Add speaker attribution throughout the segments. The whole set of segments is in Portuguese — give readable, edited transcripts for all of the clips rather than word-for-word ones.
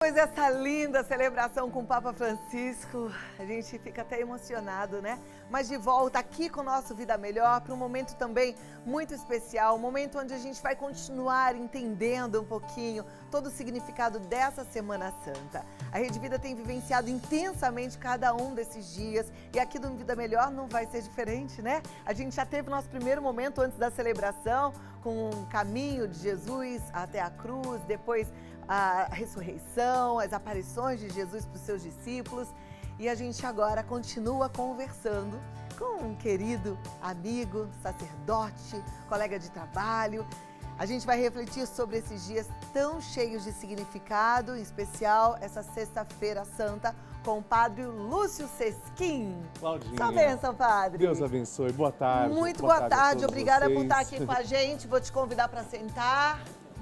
Speaker 1: Pois essa linda celebração com o Papa Francisco, a gente fica até emocionado, né? Mas de volta aqui com o nosso Vida Melhor, para um momento também muito especial, um momento onde a gente vai continuar entendendo um pouquinho todo o significado dessa Semana Santa. A Rede Vida tem vivenciado intensamente cada um desses dias e aqui do Vida Melhor não vai ser diferente, né? A gente já teve o nosso primeiro momento antes da celebração, com o caminho de Jesus até a cruz, depois a ressurreição, as aparições de Jesus para os seus discípulos. E a gente agora continua conversando com um querido amigo, sacerdote, colega de trabalho. A gente vai refletir sobre esses dias tão cheios de significado, em especial essa Sexta-feira Santa, com o Padre Lúcio Sesquim.
Speaker 2: Claudinha.
Speaker 1: Sua bênção, Padre.
Speaker 2: Deus abençoe. Boa tarde.
Speaker 1: Muito boa tarde. Obrigada
Speaker 2: vocês.
Speaker 1: por estar aqui com a gente. Vou te convidar para sentar.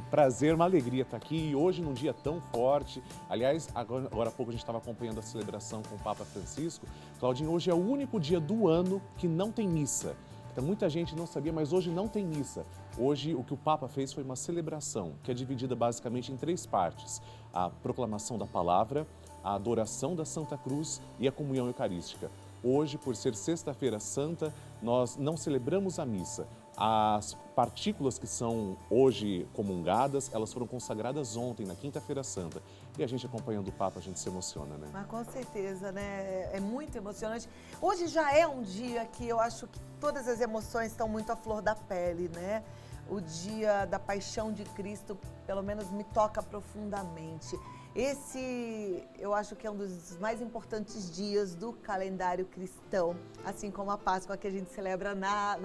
Speaker 2: Prazer, uma alegria estar aqui e hoje num dia tão forte. Aliás, agora há pouco a gente estava acompanhando a celebração com o Papa Francisco. Claudinho, hoje é o único dia do ano que não tem missa. Então, muita gente não sabia, mas hoje não tem missa. Hoje o que o Papa fez foi uma celebração que é dividida basicamente em 3 partes. A proclamação da palavra, a adoração da Santa Cruz e a comunhão eucarística. Hoje, por ser Sexta-feira Santa, nós não celebramos a missa. As partículas que são hoje comungadas, elas foram consagradas ontem, na Quinta-feira Santa. E a gente acompanhando o Papa, a gente se emociona, né?
Speaker 1: Mas com certeza, né? É muito emocionante. Hoje já é um dia que eu acho que todas as emoções estão muito à flor da pele, né? O dia da paixão de Cristo, pelo menos me toca profundamente. Esse, eu acho que é um dos mais importantes dias do calendário cristão, assim como a Páscoa que a gente celebra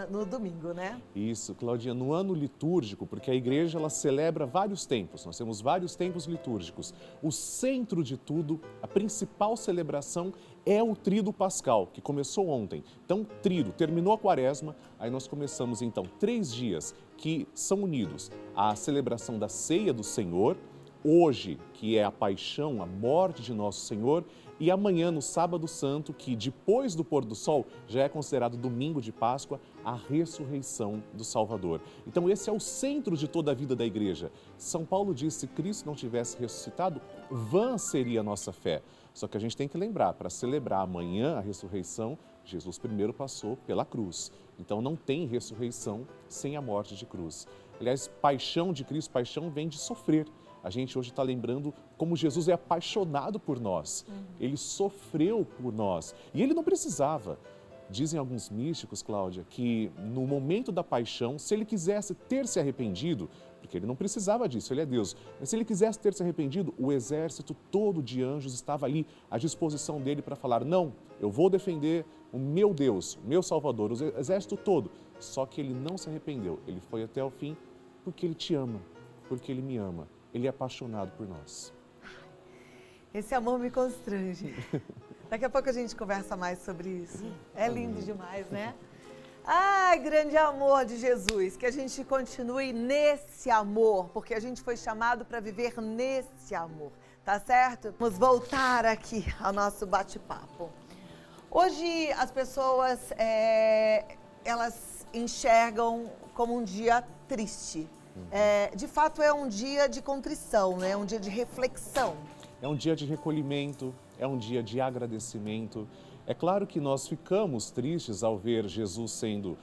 Speaker 1: no domingo, né?
Speaker 2: Isso, Claudinha, no ano litúrgico, porque a igreja ela celebra vários tempos, nós temos vários tempos litúrgicos. O centro de tudo, a principal celebração é o Tríduo Pascal, que começou ontem. Então, Tríduo, terminou a Quaresma, aí nós começamos então 3 dias que são unidos à celebração da Ceia do Senhor, hoje, que é a paixão, a morte de Nosso Senhor, e amanhã, no Sábado Santo, que depois do pôr do sol, já é considerado domingo de Páscoa, a ressurreição do Salvador. Então esse é o centro de toda a vida da igreja. São Paulo diz, se Cristo não tivesse ressuscitado, vã seria a nossa fé. Só que a gente tem que lembrar, para celebrar amanhã a ressurreição, Jesus primeiro passou pela cruz. Então não tem ressurreição sem a morte de cruz. Aliás, paixão de Cristo, paixão vem de sofrer. A gente hoje está lembrando como Jesus é apaixonado por nós. Ele sofreu por nós e ele não precisava. Dizem alguns místicos, Cláudia, que no momento da paixão, se ele quisesse ter se arrependido, porque ele não precisava disso, ele é Deus, mas se ele quisesse ter se arrependido, o exército todo de anjos estava ali à disposição dele para falar, não, eu vou defender o meu Deus, o meu Salvador, o exército todo. Só que ele não se arrependeu, ele foi até o fim porque ele te ama, porque ele me ama. Ele é apaixonado por nós.
Speaker 1: Esse amor me constrange. Daqui a pouco a gente conversa mais sobre isso. É lindo demais, né? Ai, grande amor de Jesus, que a gente continue nesse amor, porque a gente foi chamado para viver nesse amor, tá certo? Vamos voltar aqui ao nosso bate-papo. Hoje as pessoas, elas enxergam como um dia triste. De fato é um dia de contrição, né? É um dia de reflexão.
Speaker 2: É um dia de recolhimento, é um dia de agradecimento. É claro que nós ficamos tristes ao ver Jesus sendo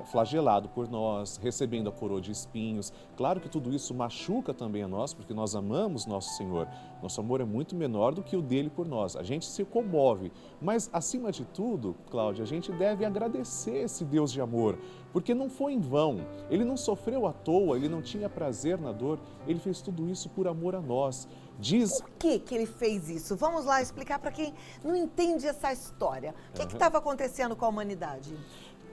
Speaker 2: flagelado por nós, recebendo a coroa de espinhos. Claro que tudo isso machuca também a nós, porque nós amamos nosso Senhor. Nosso amor é muito menor do que o dele por nós. A gente se comove, mas acima de tudo, Cláudia, a gente deve agradecer esse Deus de amor, porque não foi em vão. Ele não sofreu à toa, ele não tinha prazer na dor, ele fez tudo isso por amor a nós.
Speaker 1: Por que ele fez isso? Vamos lá explicar para quem não entende essa história. O que estava acontecendo com a humanidade?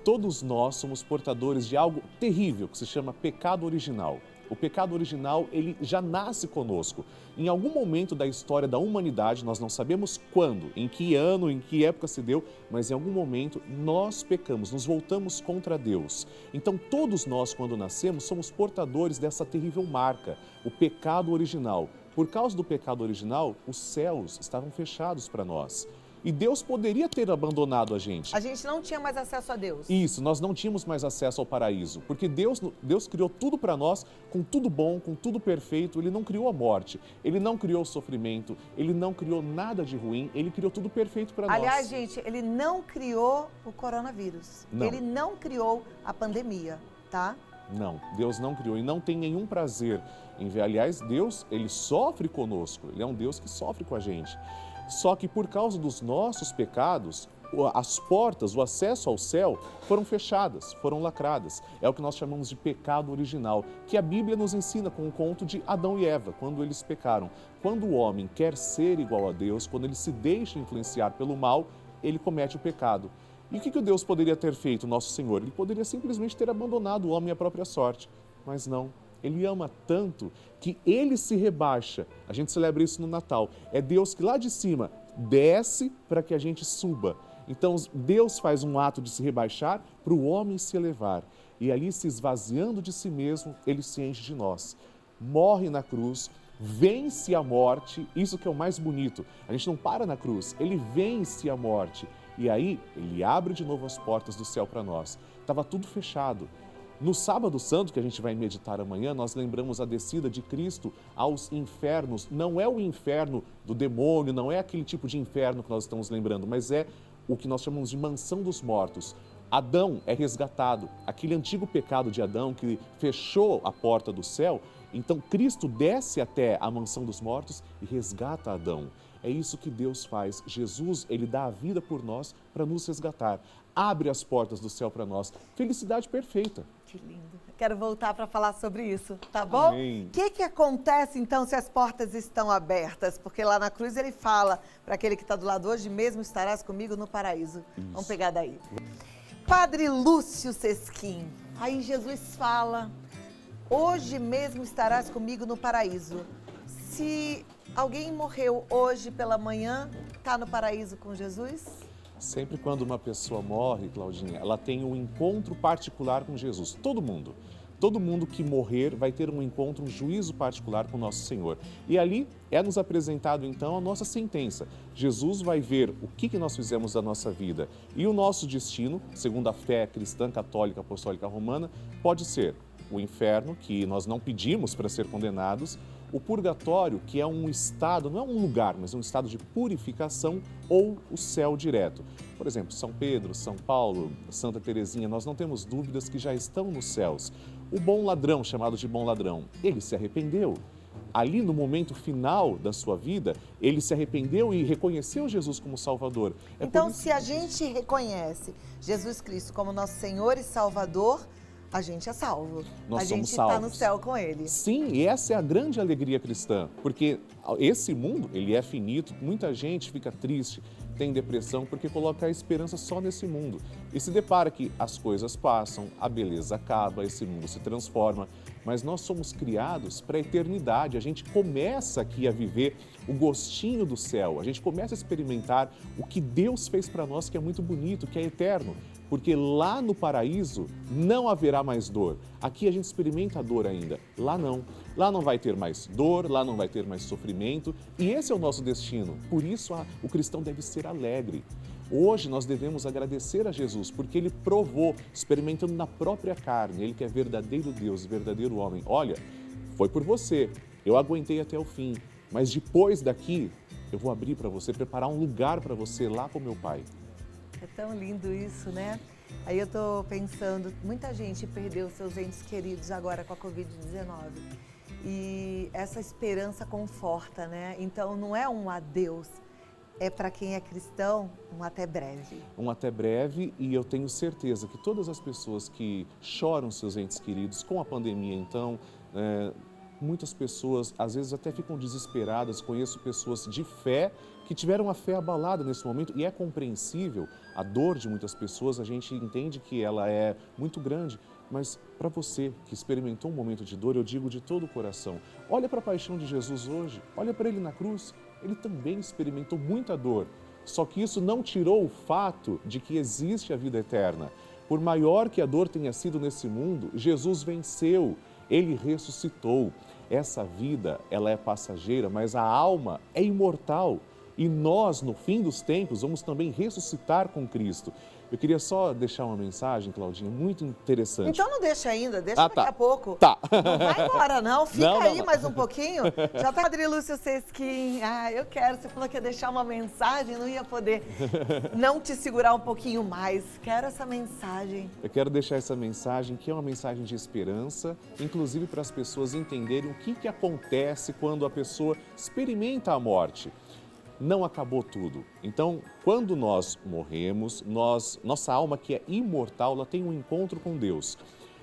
Speaker 2: Todos nós somos portadores de algo terrível que se chama pecado original. O pecado original, ele já nasce conosco. Em algum momento da história da humanidade, nós não sabemos quando, em que ano, em que época se deu, mas em algum momento nós pecamos, nos voltamos contra Deus. Então todos nós, quando nascemos, somos portadores dessa terrível marca, o pecado original. Por causa do pecado original, os céus estavam fechados para nós. E Deus poderia ter abandonado a gente.
Speaker 1: A gente não tinha mais acesso a Deus.
Speaker 2: Isso, nós não tínhamos mais acesso ao paraíso, porque Deus criou tudo para nós, com tudo bom, com tudo perfeito. Ele não criou a morte, Ele não criou o sofrimento, Ele não criou nada de ruim, Ele criou tudo perfeito para nós.
Speaker 1: Aliás, gente, Ele não criou o coronavírus.
Speaker 2: Não.
Speaker 1: Ele não criou a pandemia, tá?
Speaker 2: Não, Deus não criou e não tem nenhum prazer em ver. Aliás, Deus, Ele sofre conosco, Ele é um Deus que sofre com a gente. Só que por causa dos nossos pecados, as portas, o acesso ao céu foram fechadas, foram lacradas. É o que nós chamamos de pecado original, que a Bíblia nos ensina com o conto de Adão e Eva, quando eles pecaram. Quando o homem quer ser igual a Deus, quando ele se deixa influenciar pelo mal, ele comete o pecado. E o que Deus poderia ter feito, nosso Senhor? Ele poderia simplesmente ter abandonado o homem à própria sorte, mas não. Ele ama tanto que ele se rebaixa. A gente celebra isso no Natal. É Deus que lá de cima desce para que a gente suba. Então Deus faz um ato de se rebaixar para o homem se elevar. E ali, se esvaziando de si mesmo, ele se enche de nós. Morre na cruz, vence a morte, isso que é o mais bonito. A gente não para na cruz, ele vence a morte. E aí, ele abre de novo as portas do céu para nós. Estava tudo fechado. No Sábado Santo, que a gente vai meditar amanhã, nós lembramos a descida de Cristo aos infernos. Não é o inferno do demônio, não é aquele tipo de inferno que nós estamos lembrando, mas é o que nós chamamos de mansão dos mortos. Adão é resgatado, aquele antigo pecado de Adão que fechou a porta do céu. Então Cristo desce até a mansão dos mortos e resgata Adão. É isso que Deus faz. Jesus, ele dá a vida por nós para nos resgatar. Abre as portas do céu para nós. Felicidade perfeita.
Speaker 1: Que lindo. Quero voltar para falar sobre isso, tá bom?
Speaker 2: Amém.
Speaker 1: O que acontece então se as portas estão abertas? Porque lá na cruz ele fala para aquele que está do lado: hoje mesmo estarás comigo no paraíso.
Speaker 2: Isso.
Speaker 1: Vamos pegar daí. Padre Lúcio Sesquim, aí Jesus fala: hoje mesmo estarás comigo no paraíso. Se alguém morreu hoje pela manhã, está no paraíso com Jesus?
Speaker 2: Sempre quando uma pessoa morre, Claudinha, ela tem um encontro particular com Jesus. Todo mundo que morrer vai ter um encontro, um juízo particular com Nosso Senhor. E ali é nos apresentado então a nossa sentença. Jesus vai ver o que nós fizemos da nossa vida. E o nosso destino, segundo a fé cristã, católica, apostólica romana, pode ser o inferno, que nós não pedimos para ser condenados, o purgatório, que é um estado, não é um lugar, mas um estado de purificação, ou o céu direto. Por exemplo, São Pedro, São Paulo, Santa Teresinha, nós não temos dúvidas que já estão nos céus. O bom ladrão, chamado de bom ladrão, ele se arrependeu. Ali no momento final da sua vida, ele se arrependeu e reconheceu Jesus como Salvador.
Speaker 1: Então, se a gente reconhece Jesus Cristo como nosso Senhor e Salvador, a gente é salvo.
Speaker 2: Nós
Speaker 1: a gente
Speaker 2: somos salvos.
Speaker 1: está no céu com Ele.
Speaker 2: Sim, e essa é a grande alegria cristã, porque esse mundo, ele é finito, muita gente fica triste, tem depressão, porque coloca a esperança só nesse mundo. E se depara que as coisas passam, a beleza acaba, esse mundo se transforma, mas nós somos criados para a eternidade. A gente começa aqui a viver o gostinho do céu, a gente começa a experimentar o que Deus fez para nós, que é muito bonito, que é eterno. Porque lá no paraíso não haverá mais dor. Aqui a gente experimenta a dor ainda. Lá não. Lá não vai ter mais dor, lá não vai ter mais sofrimento. E esse é o nosso destino. Por isso o cristão deve ser alegre. Hoje nós devemos agradecer a Jesus, porque Ele provou, experimentando na própria carne, Ele que é verdadeiro Deus, verdadeiro homem. Olha, foi por você, eu aguentei até o fim, mas depois daqui eu vou abrir para você, preparar um lugar para você lá com meu Pai.
Speaker 1: É tão lindo isso, né? Aí eu tô pensando, muita gente perdeu seus entes queridos agora com a Covid-19. E essa esperança conforta, né? Então não é um adeus, é para quem é cristão, um até breve.
Speaker 2: Um até breve, e eu tenho certeza que todas as pessoas que choram seus entes queridos com a pandemia, então, muitas pessoas às vezes até ficam desesperadas. Conheço pessoas de fé que tiveram a fé abalada nesse momento, e é compreensível a dor de muitas pessoas, a gente entende que ela é muito grande, mas para você que experimentou um momento de dor, eu digo de todo o coração, olha para a paixão de Jesus hoje, olha para Ele na cruz, Ele também experimentou muita dor, só que isso não tirou o fato de que existe a vida eterna. Por maior que a dor tenha sido nesse mundo, Jesus venceu, Ele ressuscitou. Essa vida, ela é passageira, mas a alma é imortal. e nós, no fim dos tempos, vamos também ressuscitar com Cristo. Eu queria só deixar uma mensagem, Claudinha, muito interessante.
Speaker 1: Então não deixa ainda, deixa daqui a pouco.
Speaker 2: Tá.
Speaker 1: Não vai embora não, fica
Speaker 2: Não,
Speaker 1: aí
Speaker 2: não.
Speaker 1: mais um pouquinho. Já tá Padre Lúcio Sesquim. Eu quero, você falou que ia deixar uma mensagem, não ia poder não te segurar um pouquinho mais. Quero essa mensagem.
Speaker 2: Eu quero deixar essa mensagem, que é uma mensagem de esperança, inclusive para as pessoas entenderem o que acontece quando a pessoa experimenta a morte. Não acabou tudo. Então, quando nós morremos, nossa alma, que é imortal, ela tem um encontro com Deus.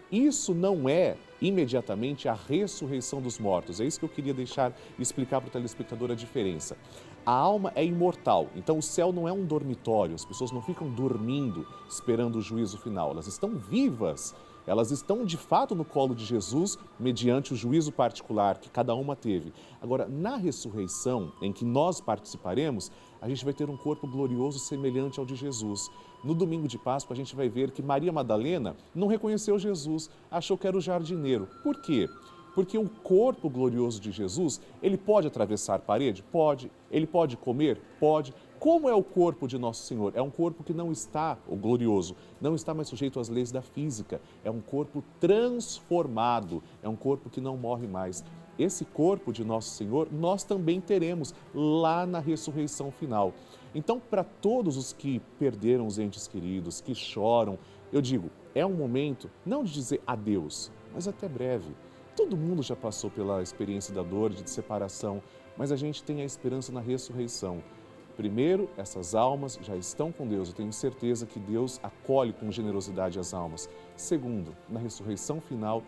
Speaker 2: Isso não é imediatamente a ressurreição dos mortos. É isso que eu queria deixar e explicar para o telespectador a diferença. A alma é imortal, então o céu não é um dormitório, as pessoas não ficam dormindo esperando o juízo final, elas estão vivas. Elas estão de fato no colo de Jesus, mediante o juízo particular que cada uma teve. Agora, na ressurreição, em que nós participaremos, a gente vai ter um corpo glorioso semelhante ao de Jesus. No domingo de Páscoa, a gente vai ver que Maria Madalena não reconheceu Jesus, achou que era o jardineiro. Por quê? Porque o corpo glorioso de Jesus, ele pode atravessar parede? Pode. Ele pode comer? Pode. Como é o corpo de Nosso Senhor? É um corpo que não está, o glorioso, não está mais sujeito às leis da física. É um corpo transformado, é um corpo que não morre mais. Esse corpo de Nosso Senhor, nós também teremos lá na ressurreição final. Então, para todos os que perderam os entes queridos, que choram, eu digo, é um momento não de dizer adeus, mas até breve. Todo mundo já passou pela experiência da dor, de separação, mas a gente tem a esperança na ressurreição. Primeiro, essas almas já estão com Deus, eu tenho certeza que Deus acolhe com generosidade as almas. Segundo, na ressurreição final,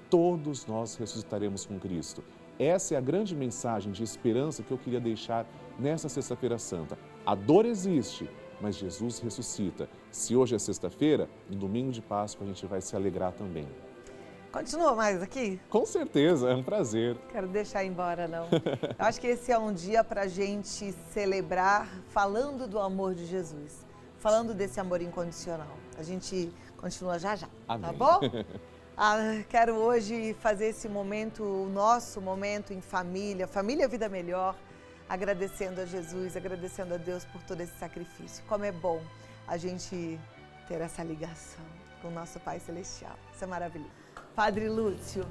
Speaker 2: todos nós ressuscitaremos com Cristo. Essa é a grande mensagem de esperança que eu queria deixar nessa Sexta-feira Santa. A dor existe, mas Jesus ressuscita. Se hoje é sexta-feira, no domingo de Páscoa a gente vai se alegrar também.
Speaker 1: Continua mais aqui?
Speaker 2: Com certeza, é um prazer.
Speaker 1: Quero deixar embora, não. Eu acho que esse é um dia para a gente celebrar falando do amor de Jesus, falando desse amor incondicional. A gente continua já já,
Speaker 2: Amém.
Speaker 1: Tá bom? Quero hoje fazer esse momento, o nosso momento em família, Família Vida Melhor, agradecendo a Jesus, agradecendo a Deus por todo esse sacrifício. Como é bom a gente ter essa ligação com o nosso Pai Celestial. Isso é maravilhoso. Padre Lúcio,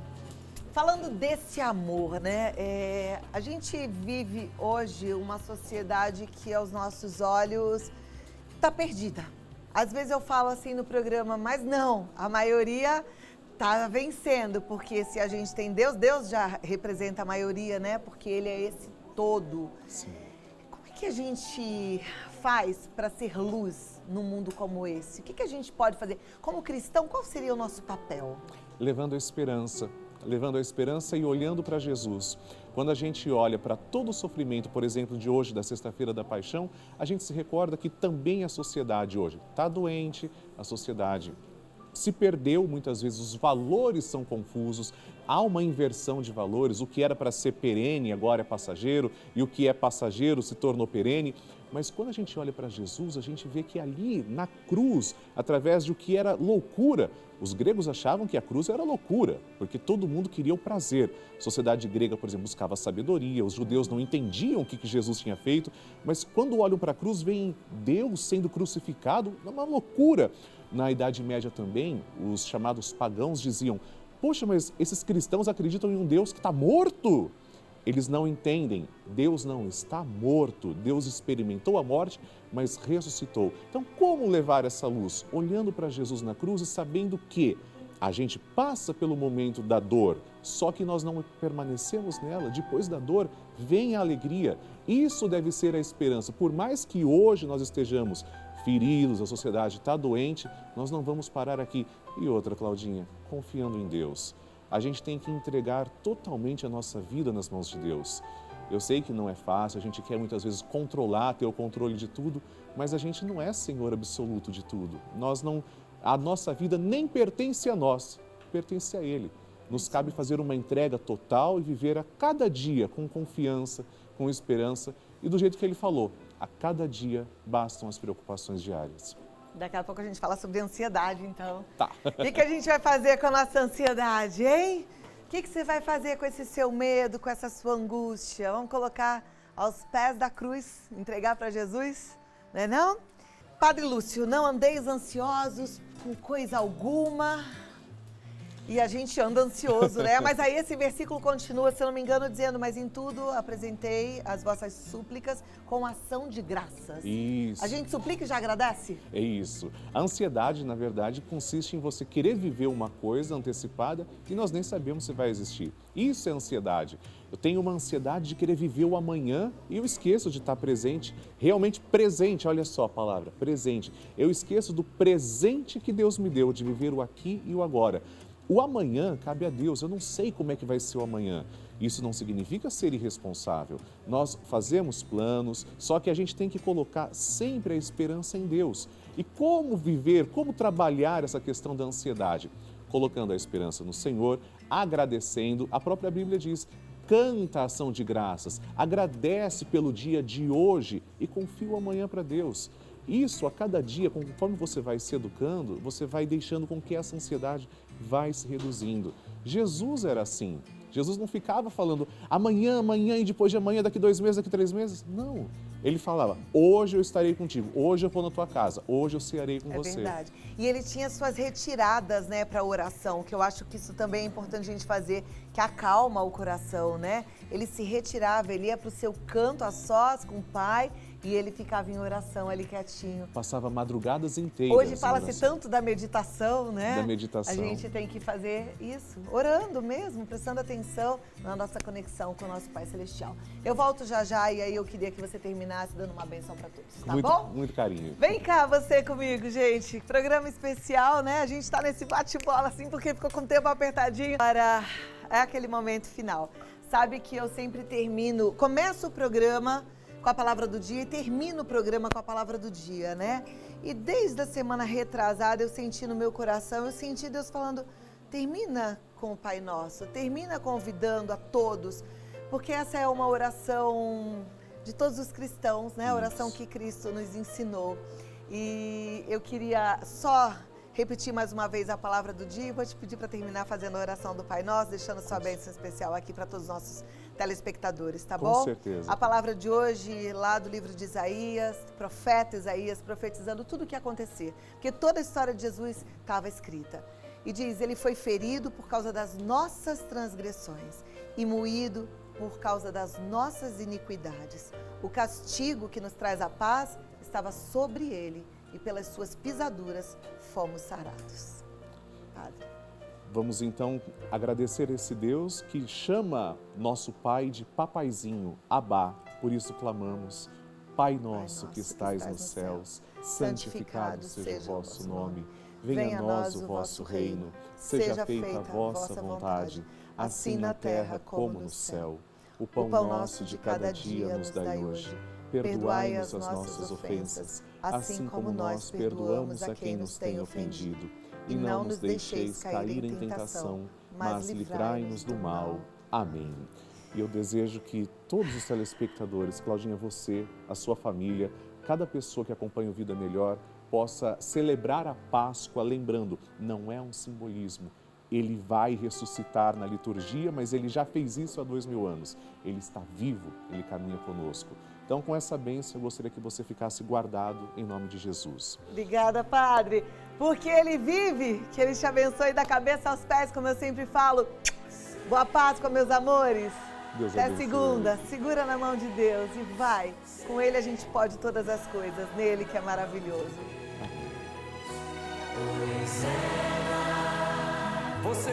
Speaker 1: falando desse amor, né? A gente vive hoje uma sociedade que aos nossos olhos está perdida. Às vezes eu falo assim no programa, mas não, a maioria está vencendo, porque se a gente tem Deus, Deus já representa a maioria, né? Porque Ele é esse todo.
Speaker 2: Sim.
Speaker 1: Como é que a gente faz para ser luz num mundo como esse? O que a gente pode fazer? Como cristão, qual seria o nosso papel?
Speaker 2: Levando a esperança e olhando para Jesus. Quando a gente olha para todo o sofrimento, por exemplo, de hoje, da Sexta-feira da Paixão, a gente se recorda que também a sociedade hoje está doente, a sociedade se perdeu, muitas vezes os valores são confusos, há uma inversão de valores, o que era para ser perene agora é passageiro e o que é passageiro se tornou perene. Mas quando a gente olha para Jesus, a gente vê que ali na cruz, através de o que era loucura, os gregos achavam que a cruz era loucura, porque todo mundo queria o prazer. A sociedade grega, por exemplo, buscava sabedoria, os judeus não entendiam o que Jesus tinha feito, mas quando olham para a cruz, veem Deus sendo crucificado, é uma loucura. Na Idade Média também, os chamados pagãos diziam, poxa, mas esses cristãos acreditam em um Deus que está morto. Eles não entendem, Deus não está morto, Deus experimentou a morte, mas ressuscitou. Então, como levar essa luz? Olhando para Jesus na cruz e sabendo que a gente passa pelo momento da dor, só que nós não permanecemos nela. Depois da dor, vem a alegria. Isso deve ser a esperança. Por mais que hoje nós estejamos feridos, a sociedade está doente, nós não vamos parar aqui. E outra, Claudinha, confiando em Deus. A gente tem que entregar totalmente a nossa vida nas mãos de Deus. Eu sei que não é fácil, a gente quer muitas vezes controlar, ter o controle de tudo, mas a gente não é Senhor absoluto de tudo. A nossa vida nem pertence a nós, pertence a Ele. Nos cabe fazer uma entrega total e viver a cada dia com confiança, com esperança e do jeito que Ele falou, a cada dia bastam as preocupações diárias.
Speaker 1: Daqui a pouco a gente fala sobre ansiedade, então.
Speaker 2: Tá.
Speaker 1: O que a gente vai fazer com a nossa ansiedade, hein? O que você vai fazer com esse seu medo, com essa sua angústia? Vamos colocar aos pés da cruz, entregar para Jesus, não é não? Padre Lúcio, não andeis ansiosos com coisa alguma. E a gente anda ansioso, né? Mas aí esse versículo continua, se eu não me engano, dizendo: mas em tudo apresentei as vossas súplicas com ação de graças.
Speaker 2: Isso.
Speaker 1: A gente suplica e já agradece?
Speaker 2: É isso. A ansiedade, na verdade, consiste em você querer viver uma coisa antecipada e nós nem sabemos se vai existir. Isso é ansiedade. Eu tenho uma ansiedade de querer viver o amanhã e eu esqueço de estar presente, realmente presente, olha só a palavra, presente. Eu esqueço do presente que Deus me deu, de viver o aqui e o agora. O amanhã cabe a Deus, eu não sei como é que vai ser o amanhã. Isso não significa ser irresponsável. Nós fazemos planos, só que a gente tem que colocar sempre a esperança em Deus. E como viver, como trabalhar essa questão da ansiedade? Colocando a esperança no Senhor, agradecendo. A própria Bíblia diz: canta a ação de graças, agradece pelo dia de hoje e confia o amanhã para Deus. Isso, a cada dia, conforme você vai se educando, você vai deixando com que essa ansiedade vai se reduzindo. Jesus era assim. Jesus não ficava falando amanhã, amanhã e depois de amanhã, daqui 2 meses, daqui 3 meses. Não. Ele falava: hoje eu estarei contigo, hoje eu vou na tua casa, hoje eu cearei com você. É
Speaker 1: verdade. E ele tinha suas retiradas, né, para a oração, que eu acho que isso também é importante a gente fazer, que acalma o coração, né? Ele se retirava, ele ia para o seu canto a sós com o Pai e ele ficava em oração ali quietinho.
Speaker 2: Passava madrugadas inteiras.
Speaker 1: Hoje fala-se tanto da meditação, né?
Speaker 2: Da meditação.
Speaker 1: A gente tem que fazer isso, orando mesmo, prestando atenção na nossa conexão com o nosso Pai Celestial. Eu volto já já e aí eu queria que você terminasse dando uma benção para todos, tá bom?
Speaker 2: Muito carinho.
Speaker 1: Vem cá você comigo, gente. Programa especial, né? A gente tá nesse bate-bola assim porque ficou com o tempo apertadinho. Agora é aquele momento final. Sabe que eu sempre começo o programa com a palavra do dia e termino o programa com a palavra do dia, né? E desde a semana retrasada eu senti no meu coração, eu senti Deus falando: termina com o Pai Nosso, termina convidando a todos, porque essa é uma oração de todos os cristãos, né? A oração que Cristo nos ensinou. E eu queria só repetir mais uma vez a palavra do dia e vou te pedir para terminar fazendo a oração do Pai Nosso, deixando sua bênção especial aqui para todos os nossos telespectadores, tá bom?
Speaker 2: Com certeza.
Speaker 1: A palavra de hoje, lá do livro de Isaías, profeta Isaías, profetizando tudo o que ia acontecer, porque toda a história de Jesus estava escrita. E diz: ele foi ferido por causa das nossas transgressões e moído por causa das nossas iniquidades. O castigo que nos traz a paz estava sobre ele e pelas suas pisaduras fomos sarados. Padre.
Speaker 2: Vamos então agradecer esse Deus que chama nosso Pai de papaizinho, Abá. Por isso clamamos: Pai nosso que estais nos céus, santificado seja o vosso nome. Venha a nós o vosso reino. Seja feita a vossa vontade, assim na terra como no céu. O pão nosso de cada dia nos dai hoje. Perdoai-nos as nossas ofensas, assim como nós perdoamos a quem nos tem ofendido. E não nos deixeis cair em tentação, mas livrai-nos do mal. Amém. E eu desejo que todos os telespectadores, Claudinha, você, a sua família, cada pessoa que acompanha o Vida Melhor, possa celebrar a Páscoa lembrando: não é um simbolismo. Ele vai ressuscitar na liturgia, mas ele já fez isso há 2000 anos. Ele está vivo, ele caminha conosco. Então, com essa bênção, eu gostaria que você ficasse guardado em nome de Jesus.
Speaker 1: Obrigada, Padre. Porque ele vive, que ele te abençoe da cabeça aos pés, como eu sempre falo. Boa Páscoa, meus amores.
Speaker 2: Deus
Speaker 1: Até
Speaker 2: abençoe.
Speaker 1: segunda. Segura na mão de Deus e vai. Com ele a gente pode todas as coisas, nele que é maravilhoso.
Speaker 3: Você